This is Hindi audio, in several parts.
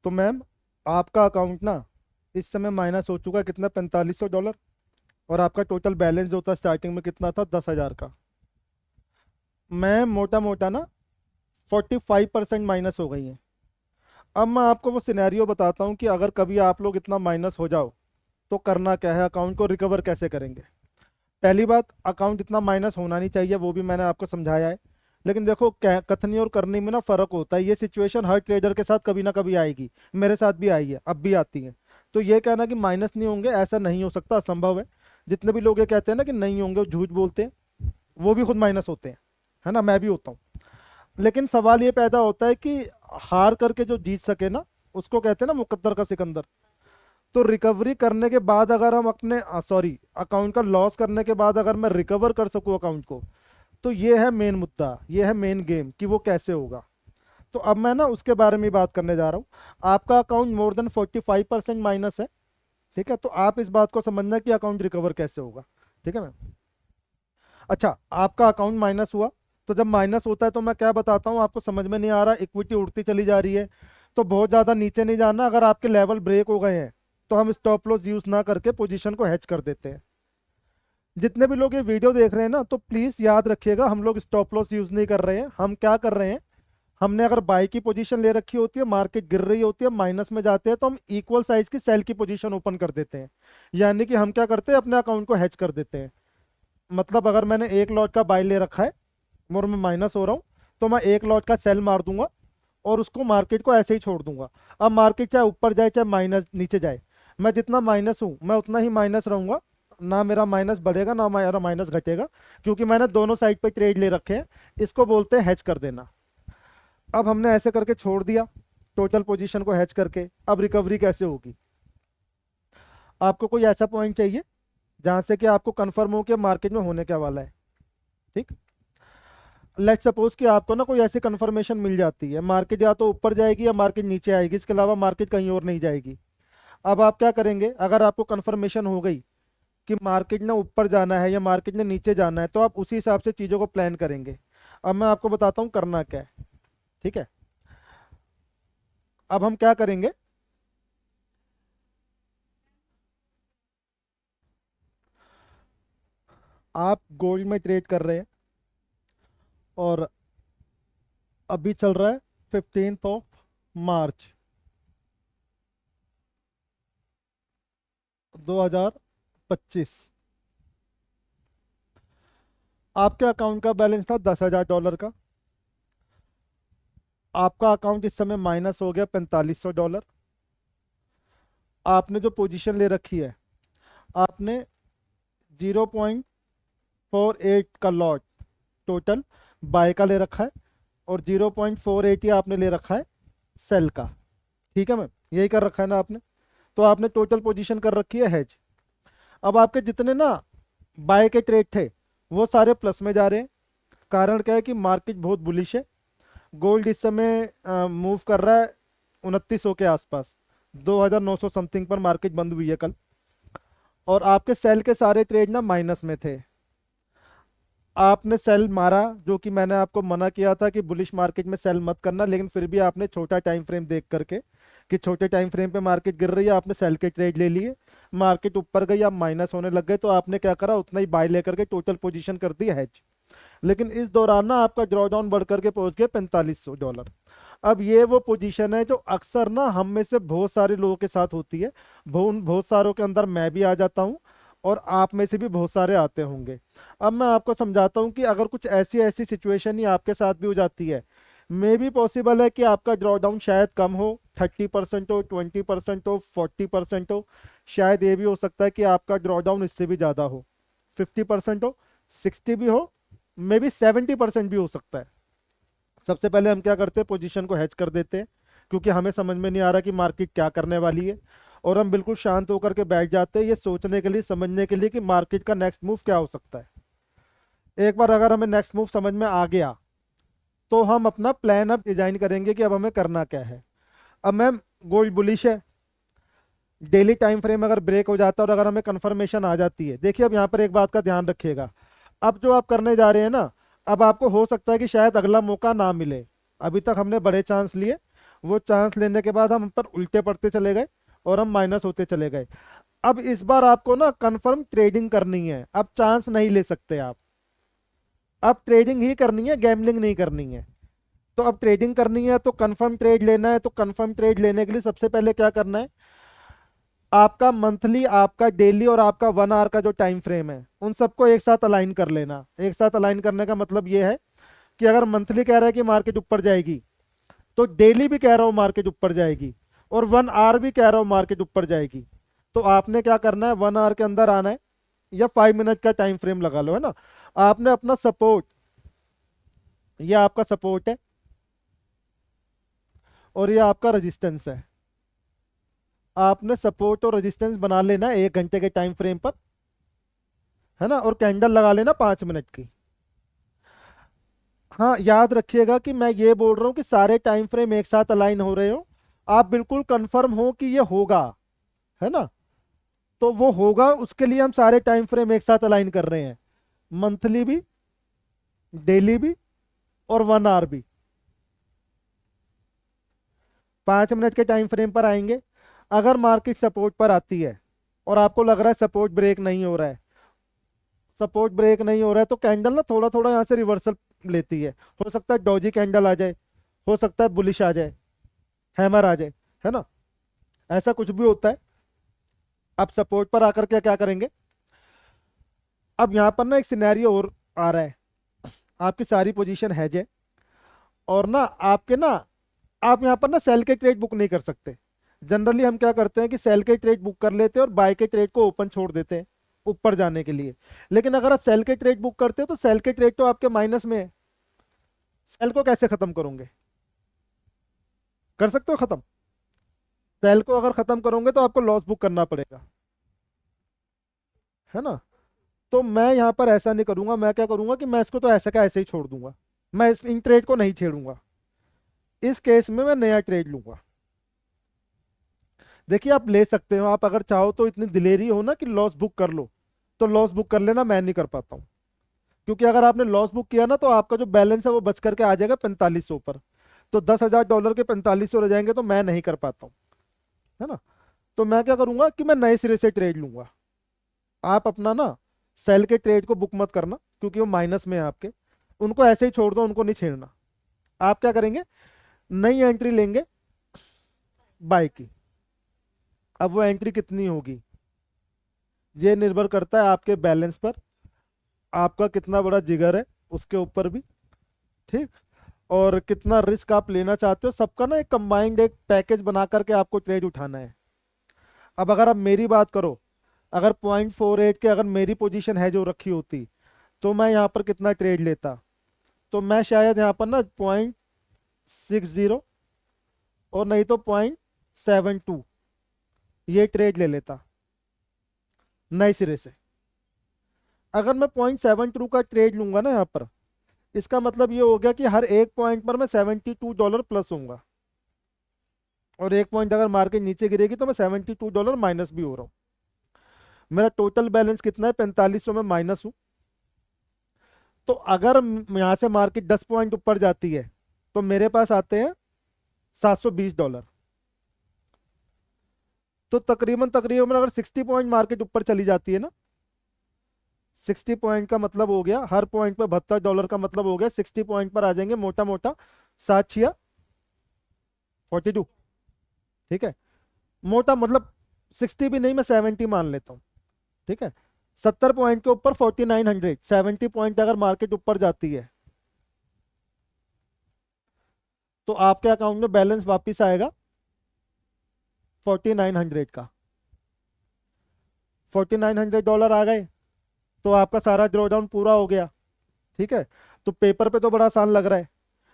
तो मैम आपका अकाउंट ना इस समय माइनस हो चुका है कितना, $4500। और आपका टोटल बैलेंस जो था स्टार्टिंग में कितना था, 10,000 का। मैम मोटा मोटा ना 45% माइनस हो गई है। अब मैं आपको वो सिनेरियो बताता हूँ कि अगर कभी आप लोग इतना माइनस हो जाओ तो करना क्या है, अकाउंट को रिकवर कैसे करेंगे। पहली बात, अकाउंट इतना माइनस होना नहीं चाहिए, वो भी मैंने आपको समझाया है। लेकिन देखो कथनी और करनी में ना फर्क होता है। ये सिचुएशन हर ट्रेडर के साथ कभी ना कभी आएगी, मेरे साथ भी आई है, अब भी आती है। तो ये कहना कि माइनस नहीं होंगे, ऐसा नहीं हो सकता, असंभव है। जितने भी लोग ये कहते हैं ना कि नहीं होंगे, वो झूठ बोलते हैं। वो भी खुद माइनस होते हैं, है ना, मैं भी होता हूँ। लेकिन सवाल ये पैदा होता है कि हार करके जो जीत सके ना, उसको कहते हैं ना मुकद्दर का सिकंदर। तो रिकवरी करने के बाद अगर हम अपने सॉरी अकाउंट का लॉस करने के बाद अगर मैं रिकवर कर सकूं अकाउंट को, तो ये है मेन मुद्दा, ये है मेन गेम कि वो कैसे होगा। तो अब मैं ना उसके बारे में बात करने जा रहा हूँ। आपका अकाउंट मोर देन 45% माइनस है, ठीक है। तो आप इस बात को समझना कि अकाउंट रिकवर कैसे होगा, ठीक है मैम। अच्छा, आपका अकाउंट माइनस हुआ, तो जब माइनस होता है तो मैं क्या बताता हूँ आपको, समझ में नहीं आ रहा, इक्विटी उड़ती चली जा रही है, तो बहुत ज़्यादा नीचे नहीं जाना। अगर आपके लेवल ब्रेक हो गए हैं तो हम स्टॉप लॉस यूज़ ना करके पोजीशन को हेज कर देते हैं। जितने भी लोग ये वीडियो देख रहे हैं ना, तो प्लीज़ याद रखिएगा, हम लोग स्टॉप लॉस यूज़ नहीं कर रहे हैं। हम क्या कर रहे हैं, हमने अगर बाई की पोजीशन ले रखी होती है, मार्केट गिर रही होती है, माइनस में जाते हैं, तो हम इक्वल साइज की सेल की पोजीशन ओपन कर देते हैं। यानी कि हम क्या करते हैं, अपने अकाउंट को हेज कर देते हैं। मतलब अगर मैंने एक लॉट का बाई ले रखा है और मैं माइनस हो रहा हूँ, तो मैं एक लॉट का सेल मार दूंगा और उसको मार्केट को ऐसे ही छोड़ दूंगा। अब मार्केट चाहे ऊपर जाए चाहे माइनस नीचे जाए, मैं जितना माइनस हूँ मैं उतना ही माइनस रहूंगा। ना मेरा माइनस बढ़ेगा ना मेरा माइनस घटेगा, क्योंकि मैंने दोनों साइड पे ट्रेड ले रखे हैं। इसको बोलते हैं हेज कर देना। अब हमने ऐसे करके छोड़ दिया टोटल पोजीशन को हेज करके। अब रिकवरी कैसे होगी, आपको कोई ऐसा पॉइंट चाहिए जहां से कि आपको कंफर्म हो कि मार्केट में होने क्या वाला है, ठीक। लेट सपोज कि आपको ना कोई ऐसी कंफर्मेशन मिल जाती है, मार्केट या तो ऊपर जाएगी या मार्केट नीचे आएगी, इसके अलावा मार्केट कहीं और नहीं जाएगी। अब आप क्या करेंगे, अगर आपको कंफर्मेशन हो गई कि मार्केट ने ऊपर जाना है या मार्केट ने नीचे जाना है, तो आप उसी हिसाब से चीज़ों को प्लान करेंगे। अब मैं आपको बताता हूँ करना क्या है, ठीक है। अब हम क्या करेंगे, आप गोल्ड में ट्रेड कर रहे हैं और अभी चल रहा है 15 मार्च 2025। आपके अकाउंट का बैलेंस था $10,000 का। आपका अकाउंट इस समय माइनस हो गया $4500। आपने जो पोजीशन ले रखी है, आपने 0.48 का लॉट टोटल बाय का ले रखा है और 0.48 ही आपने ले रखा है सेल का, ठीक है मैम, यही कर रखा है ना आपने। तो आपने टोटल पोजीशन कर रखी है हेज। अब आपके जितने ना बाय के ट्रेड थे वो सारे प्लस में जा रहे हैं। कारण क्या है कि मार्केट बहुत बुलिश है। गोल्ड इस समय मूव कर रहा है 2900 के आसपास, 2900 समथिंग पर मार्केट बंद हुई है कल। और आपके सेल के सारे ट्रेड ना माइनस में थे। आपने सेल मारा, जो कि मैंने आपको मना किया था कि बुलिश मार्केट में सेल मत करना, लेकिन फिर भी आपने छोटा टाइम फ्रेम देख करके कि छोटे टाइम फ्रेम पे मार्केट गिर रही है, आपने सेल के ट्रेड ले लिए। मार्केट ऊपर गई, आप माइनस होने लग गए, तो आपने क्या करा, उतना ही बाय लेकर के टोटल पोजीशन कर दी हेज। लेकिन इस दौरान ना आपका ड्रॉडाउन बढ़ करके पहुंच गया $4500। अब ये वो पोजीशन है जो अक्सर ना हम में से बहुत सारे लोगों के साथ होती है। बहुत सारों के अंदर मैं भी आ जाता हूँ और आप में से भी बहुत सारे आते होंगे। अब मैं आपको समझाता हूँ कि अगर कुछ ऐसी ऐसी सिचुएशन ही आपके साथ भी हो जाती है, मे भी पॉसिबल है कि आपका ड्रॉडाउन शायद कम हो, 30% हो, 20% हो, 40% हो। शायद ये भी हो सकता है कि आपका ड्रॉडाउन इससे भी ज़्यादा हो, 50% हो, 60 भी हो, मे बी 70% भी हो सकता है। सबसे पहले हम क्या करते हैं, पोजीशन को हेज कर देते हैं, क्योंकि हमें समझ में नहीं आ रहा कि मार्केट क्या करने वाली है। और हम बिल्कुल शांत होकर के बैठ जाते हैं ये सोचने के लिए, समझने के लिए कि मार्केट का नेक्स्ट मूव क्या हो सकता है। एक बार अगर हमें नेक्स्ट मूव समझ में आ गया तो हम अपना प्लान अब डिजाइन करेंगे कि अब हमें करना क्या है। अब मैम गोल्ड बुलिश है, डेली टाइम फ्रेम अगर ब्रेक हो जाता है और अगर हमें कंफर्मेशन आ जाती है, देखिए अब यहाँ पर एक बात का ध्यान रखिएगा। अब जो आप करने जा रहे हैं ना, अब आपको हो सकता है कि शायद अगला मौका ना मिले। अभी तक हमने बड़े चांस लिए वो चांस लेने के बाद हम पर उल्टे पड़ते चले गए और हम माइनस होते चले गए। अब इस बार आपको ना कंफर्म ट्रेडिंग करनी है, अब चांस नहीं ले सकते आप, अब ट्रेडिंग ही करनी है, गैम्बलिंग नहीं करनी है। तो अब ट्रेडिंग करनी है तो कंफर्म ट्रेड लेना है, तो कंफर्म ट्रेड लेने के लिए सबसे पहले क्या करना है, आपका मंथली, आपका डेली और आपका 1 आवर का जो टाइम फ्रेम है उन सबको एक साथ अलाइन कर लेना। एक साथ अलाइन करने का मतलब ये है कि अगर मंथली कह रहा है कि मार्केट ऊपर जाएगी, तो डेली भी कह रहा हूं मार्केट ऊपर जाएगी, और 1 आवर भी कह रहा हूं मार्केट ऊपर जाएगी। तो आपने क्या करना है, 1 आवर के अंदर आना है, या 5 मिनट का टाइम फ्रेम लगा लो, है ना। आपने अपना सपोर्ट, ये आपका सपोर्ट है और ये आपका रेजिस्टेंस है। आपने सपोर्ट और रेजिस्टेंस बना लेना है 1 घंटे के टाइम फ्रेम पर, है ना, और कैंडल लगा लेना 5 मिनट की। हाँ, याद रखिएगा कि मैं ये बोल रहा हूँ कि सारे टाइम फ्रेम एक साथ अलाइन हो रहे हो, आप बिल्कुल कंफर्म हो कि ये होगा, है ना। तो वो होगा, उसके लिए हम सारे टाइम फ्रेम एक साथ अलाइन कर रहे हैं, मंथली भी, डेली भी और 1 आवर भी। 5 मिनट के टाइम फ्रेम पर आएंगे, अगर मार्केट सपोर्ट पर आती है और आपको लग रहा है सपोर्ट ब्रेक नहीं हो रहा है, सपोर्ट ब्रेक नहीं हो रहा है, तो कैंडल ना थोड़ा थोड़ा यहाँ से रिवर्सल लेती है। हो सकता है डॉजी कैंडल आ जाए, हो सकता है बुलिश आ जाए, हैमर आ जाए, है ना, ऐसा कुछ भी होता है। अब सपोर्ट पर आकर के क्या करेंगे, अब यहाँ पर ना एक सिनेरियो और आ रहा है, आपकी सारी पोजीशन हैज है, और ना आपके ना, आप यहाँ पर ना सेल के ट्रेड बुक नहीं कर सकते। जनरली हम क्या करते हैं कि सेल के ट्रेड बुक कर लेते हैं और बाय के ट्रेड को ओपन छोड़ देते हैं ऊपर जाने के लिए। लेकिन अगर आप सेल के ट्रेड बुक करते हो तो सेल के ट्रेड तो आपके माइनस में है, सेल को कैसे खत्म करोगे, कर सकते हो खत्म, सेल को अगर खत्म करोगे तो आपको लॉस बुक करना पड़ेगा, है ना। तो मैं यहाँ पर ऐसा नहीं करूंगा, मैं क्या करूंगा कि मैं इसको तो ऐसे का ऐसे ही छोड़ दूंगा, मैं इस इन ट्रेड को नहीं छेड़ूंगा। इस केस में मैं नया ट्रेड लूंगा। देखिए आप ले सकते हो, आप अगर चाहो तो, इतनी दिलेरी हो ना कि लॉस बुक कर लो तो लॉस बुक कर लेना, मैं नहीं कर पाता हूँ। क्योंकि अगर आपने लॉस बुक किया ना तो आपका जो बैलेंस है वो बच करके आ जाएगा 4500 पर, तो $10,000 के 4500 रह जाएंगे, तो मैं नहीं कर पाता हूँ, है ना। तो मैं क्या करूंगा कि मैं नए सिरे से ट्रेड लूंगा। आप अपना ना सेल के ट्रेड को बुक मत करना, क्योंकि वो माइनस में है आपके, उनको ऐसे ही छोड़ दो, उनको नहीं छेड़ना। आप क्या करेंगे, नई एंट्री लेंगे बाय की। अब वो एंट्री कितनी होगी, ये निर्भर करता है आपके बैलेंस पर, आपका कितना बड़ा जिगर है उसके ऊपर भी, ठीक, और कितना रिस्क आप लेना चाहते हो, सबका ना एक कंबाइंड एक पैकेज बना करके आपको ट्रेड उठाना है। अब अगर आप मेरी बात करो, अगर 0.48 के अगर मेरी पोजीशन है जो रखी होती, तो मैं यहाँ पर कितना ट्रेड लेता, तो मैं शायद यहाँ पर ना 0.60 और नहीं तो 0.72 ये ट्रेड ले लेता नए सिरे से। अगर मैं 0.72 का ट्रेड लूंगा ना यहाँ पर, इसका मतलब ये हो गया कि हर एक पॉइंट पर मैं $72 प्लस होऊंगा, और एक पॉइंट अगर मार्केट नीचे गिरेगी तो मैं $72 माइनस भी हो रहा हूँ। मेरा टोटल बैलेंस कितना है, 4500 में माइनस हूँ। तो अगर यहाँ से मार्केट 10 पॉइंट ऊपर जाती है तो मेरे पास आते हैं $720। तो तकरीबन तकरीबन अगर 60 पॉइंट मार्केट ऊपर चली जाती है ना, 60 पॉइंट का मतलब हो गया हर पॉइंट पे $72 का मतलब हो गया 60 पॉइंट पर आ जाएंगे मोटा मोटा 7 6 42, ठीक है, मोटा मतलब 60 भी नहीं, मैं 70 मान लेता हूँ, ठीक है। 70 पॉइंट के ऊपर 4900, 70 पॉइंट अगर मार्केट ऊपर जाती है तो आपके अकाउंट में बैलेंस वापस आएगा 4900 का। $4900 आ गए तो आपका सारा ड्रॉडाउन पूरा हो गया, ठीक है। तो पेपर पे तो बड़ा आसान लग रहा है,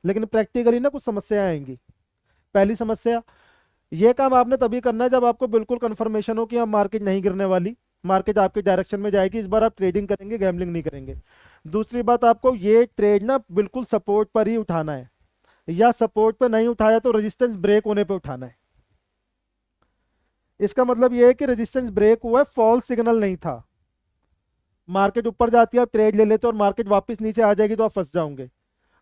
लेकिन प्रैक्टिकली ना कुछ समस्याएं आएंगी। पहली समस्या, ये काम आपने तभी करना है जब आपको बिल्कुल कंफर्मेशन हो कि अब मार्केट नहीं गिरने वाली, मार्केट आपके डायरेक्शन में जाएगी, इस बार आप ट्रेडिंग करेंगे, गैम्बलिंग नहीं करेंगे। दूसरी बात, आपको ये ट्रेड ना बिल्कुल सपोर्ट पर ही उठाना है, या सपोर्ट पे नहीं उठाया तो रेजिस्टेंस ब्रेक होने पे उठाना है। इसका मतलब ये है कि रेजिस्टेंस ब्रेक हुआ है, फॉल्स सिग्नल नहीं था। मार्केट ऊपर जाती है आप ट्रेड ले लेते हो और मार्केट वापस नीचे आ जाएगी तो आप फंस जाओगे।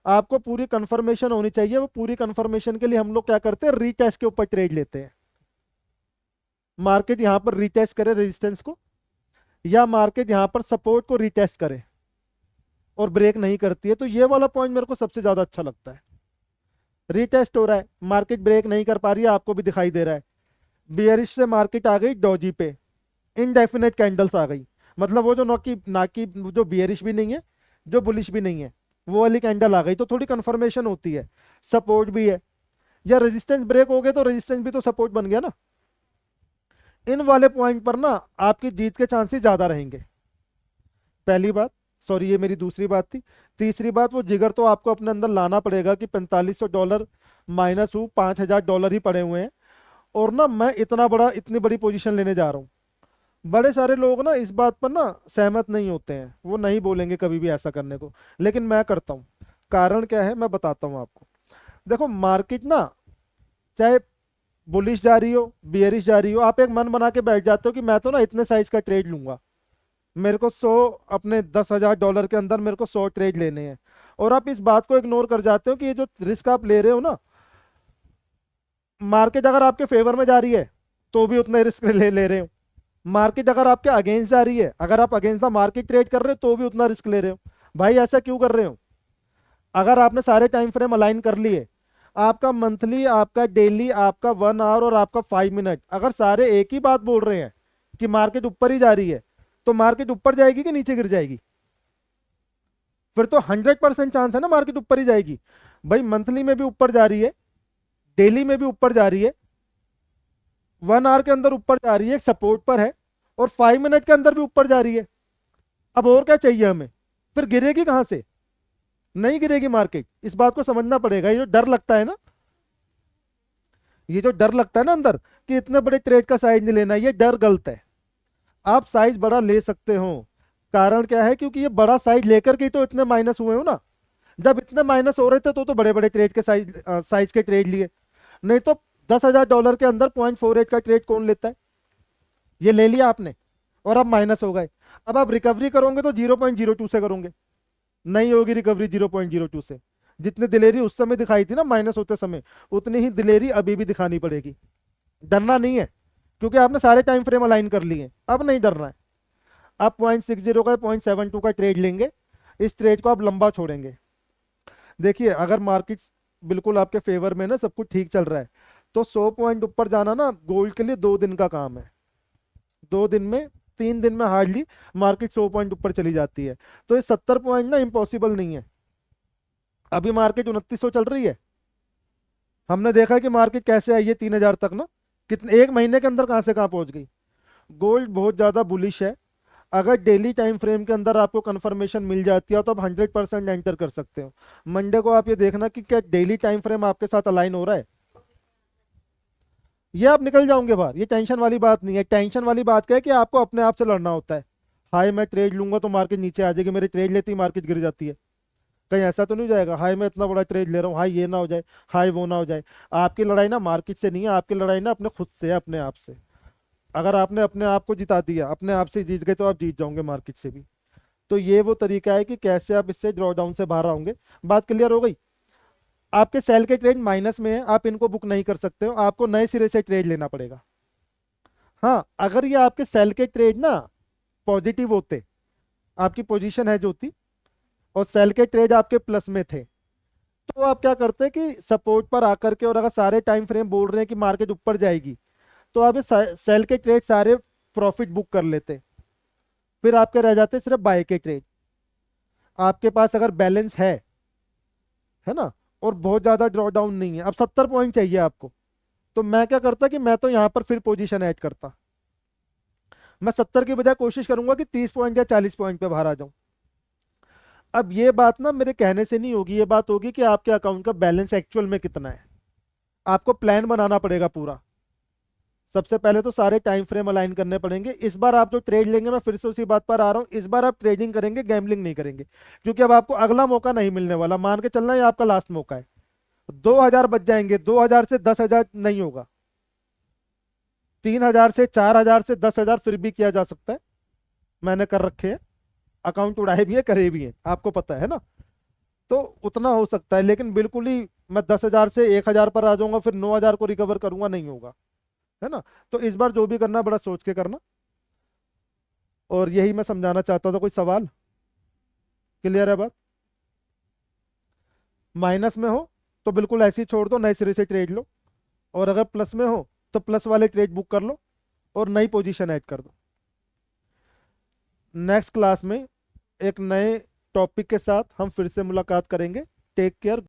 आपको पूरी कंफर्मेशन होनी चाहिए। वो पूरी कंफर्मेशन के लिए हम लोग क्या करते हैं, रीटेस्ट के ऊपर ट्रेड लेते हैं। मार्केट यहां पर रीटेस्ट करे रेजिस्टेंस को, या मार्केट यहां पर सपोर्ट को रीटेस्ट करे और ब्रेक नहीं करती है, तो ये वाला पॉइंट मेरे को सबसे ज्यादा अच्छा लगता है। रीटेस्ट हो रहा है, मार्केट ब्रेक नहीं कर पा रही है, आपको भी दिखाई दे रहा है। बियरिश से मार्केट आ गई डॉजी पे, इनडेफिनेट कैंडल्स आ गई, मतलब वो जो ना की जो बियरिश भी नहीं है, जो बुलिश भी नहीं है, वो वाली कैंडल आ गई, तो थोड़ी कंफर्मेशन होती है। सपोर्ट भी है, या रेजिस्टेंस ब्रेक हो गए तो रेजिस्टेंस भी तो सपोर्ट बन गया ना। इन वाले पॉइंट पर ना आपकी जीत के चांसेस ज्यादा रहेंगे। पहली बात, सॉरी ये मेरी दूसरी बात थी। तीसरी बात, वो जिगर तो आपको अपने अंदर लाना पड़ेगा कि $4500 माइनस हूँ, $5000 ही पड़े हुए हैं, और ना मैं इतनी बड़ी पोजीशन लेने जा रहा हूँ। बड़े सारे लोग ना इस बात पर ना सहमत नहीं होते हैं, वो नहीं बोलेंगे कभी भी ऐसा करने को, लेकिन मैं करता हूँ। कारण क्या है मैं बताता हूँ आपको। देखो मार्केट ना चाहे बुलिश जा रही हो बियरिश जा रही हो, आप एक मन बना के बैठ जाते हो कि मैं तो ना इतने साइज का ट्रेड लूंगा, मेरे को 100 अपने $10,000 के अंदर मेरे को 100 ट्रेड लेने हैं, और आप इस बात को इग्नोर कर जाते हो कि ये जो रिस्क आप ले रहे हो ना, मार्केट अगर आपके फेवर में जा रही है तो भी उतना रिस्क ले रहे हो। मार्केट अगर आपके अगेंस्ट जा रही है, अगर आप अगेंस्ट द मार्केट ट्रेड कर रहे हो तो भी उतना रिस्क ले रहे हो। भाई ऐसा क्यों कर रहे हो? अगर आपने सारे टाइम फ्रेम अलाइन कर लिए, आपका मंथली, आपका डेली, आपका 1 आवर और आपका 5 मिनट, अगर सारे एक ही बात बोल रहे हैं कि मार्केट ऊपर ही जा रही है, तो मार्केट ऊपर जाएगी कि नीचे गिर जाएगी? फिर तो 100% चांस है ना मार्केट ऊपर ही जाएगी। भाई मंथली में भी ऊपर जा रही है, डेली में भी ऊपर जा रही है, 1 आवर के अंदर ऊपर जा रही है, सपोर्ट पर है, और 5 मिनट के अंदर भी ऊपर जा रही है। अब और क्या चाहिए हमें? फिर गिरेगी कहां से? नहीं गिरेगी मार्केट, इस बात को समझना पड़ेगा। ये जो डर लगता है ना, ये जो डर लगता है ना अंदर कि इतने बड़े ट्रेड का साइज नहीं लेना, ये डर गलत है। आप साइज बड़ा ले सकते हो। कारण क्या है? क्योंकि ये बड़ा साइज लेकर के ही तो इतने माइनस हुए हो ना। जब इतने माइनस हो रहे थे तो बड़े बड़े ट्रेड के साइज के ट्रेड लिए, नहीं तो $10,000 के अंदर 0.48 का ट्रेड कौन लेता है? ये ले लिया आपने और अब माइनस हो गए। अब आप रिकवरी करोगे तो 0.02 से करोगे, नहीं होगी रिकवरी 0.02 से। जितनी दिलेरी उस समय दिखाई थी ना माइनस होते समय, उतनी ही दिलेरी अभी भी दिखानी पड़ेगी। डरना नहीं है, क्योंकि आपने सारे टाइम फ्रेम अलाइन कर लिए, अब नहीं डरना है। आप 0.60 का 0.72 का ट्रेड लेंगे, इस ट्रेड को आप लंबा छोड़ेंगे। देखिए अगर मार्केट बिल्कुल आपके फेवर में ना, सब कुछ ठीक चल रहा है, तो 100 पॉइंट ऊपर जाना ना गोल्ड के लिए 2 दिन का काम है। 2 दिन में, 3 दिन में हार्डली मार्केट 100 पॉइंट ऊपर चली जाती है। तो ये 70 पॉइंट ना इम्पॉसिबल नहीं है। अभी मार्केट 2900 चल रही है, हमने देखा है कि मार्केट कैसे आई है 3000 तक ना, कितने एक महीने के अंदर कहां से कहां पहुंच गई। गोल्ड बहुत ज्यादा बुलिश है। अगर डेली टाइम फ्रेम के अंदर आपको कंफर्मेशन मिल जाती है तो आप 100% एंटर कर सकते हो। मंडे को आप ये देखना कि क्या डेली टाइम फ्रेम आपके साथ अलाइन हो रहा है, ये आप निकल जाओगे बाहर। ये टेंशन वाली बात नहीं है। टेंशन वाली बात क्या है कि आपको अपने आप से लड़ना होता है। हाई मैं ट्रेड लूंगा तो मार्केट नीचे आ जाएगी, मेरी ट्रेड लेती ही मार्केट गिर जाती है। कहीं ऐसा तो नहीं जाएगा हाई मैं इतना बड़ा ट्रेड ले रहा हूँ, हाई ये ना हो जाए, हाई वो ना हो जाए। आपकी लड़ाई ना मार्केट से नहीं है, आपकी लड़ाई ना अपने खुद से है, अपने आप से। अगर आपने अपने आप को जिता दिया, अपने आप से जीत गए, तो आप जीत जाओगे मार्केट से भी। तो ये वो तरीका है कि कैसे आप इससे ड्रॉ डाउन से बाहर आओगे। बात क्लियर हो गई? आपके सेल के ट्रेड माइनस में है, आप इनको बुक नहीं कर सकते हो, आपको नए सिरे से ट्रेड लेना पड़ेगा। हाँ अगर ये आपके सेल के ट्रेड ना पॉजिटिव होते, आपकी पोजीशन है जो थी, और सेल के ट्रेड आपके प्लस में थे, तो आप क्या करते कि सपोर्ट पर आकर के, और अगर सारे टाइम फ्रेम बोल रहे हैं कि मार्केट ऊपर जाएगी, तो आप सेल के ट्रेड सारे प्रॉफिट बुक कर लेते। फिर आपके रह जाते सिर्फ बाय के ट्रेड। आपके पास अगर बैलेंस है ना, और बहुत ज्यादा ड्रॉ डाउन नहीं है, अब 70 पॉइंट चाहिए आपको, तो मैं क्या करता कि मैं तो यहां पर फिर पोजीशन ऐड करता। मैं 70 की बजाय कोशिश करूंगा कि 30 पॉइंट या 40 पॉइंट पे बाहर आ जाऊं। अब ये बात ना मेरे कहने से नहीं होगी, ये बात होगी कि आपके अकाउंट का बैलेंस एक्चुअल में कितना है। आपको प्लान बनाना पड़ेगा पूरा। सबसे पहले तो सारे टाइम फ्रेम अलाइन करने पड़ेंगे। इस बार आप जो ट्रेड लेंगे, मैं फिर से उसी बात पर आ रहा हूं, इस बार आप ट्रेडिंग करेंगे, गैम्बलिंग नहीं करेंगे, क्योंकि अब आपको अगला मौका नहीं मिलने वाला। मान के चलना ये आपका लास्ट मौका है। 2000 बच जाएंगे, 2000 से 10,000 नहीं होगा, 3000 से 4000 से 10,000 फिर भी किया जा सकता है। मैंने कर रखे हैं, अकाउंट उड़ाए भी है, करे भी हैं, आपको पता है ना। तो उतना हो सकता है, लेकिन बिल्कुल ही मैं 10,000 से 1,000 पर आ जाऊंगा फिर 9,000 को रिकवर करूंगा, नहीं होगा, है ना। तो इस बार जो भी करना बड़ा सोच के करना, और यही मैं समझाना चाहता था। कोई सवाल? क्लियर है बात? माइनस में हो तो बिल्कुल ऐसे ही छोड़ दो, नए सिरे से ट्रेड लो, और अगर प्लस में हो तो प्लस वाले ट्रेड बुक कर लो और नई पोजीशन ऐड कर दो। नेक्स्ट क्लास में एक नए टॉपिक के साथ हम फिर से मुलाकात करेंगे। Take care.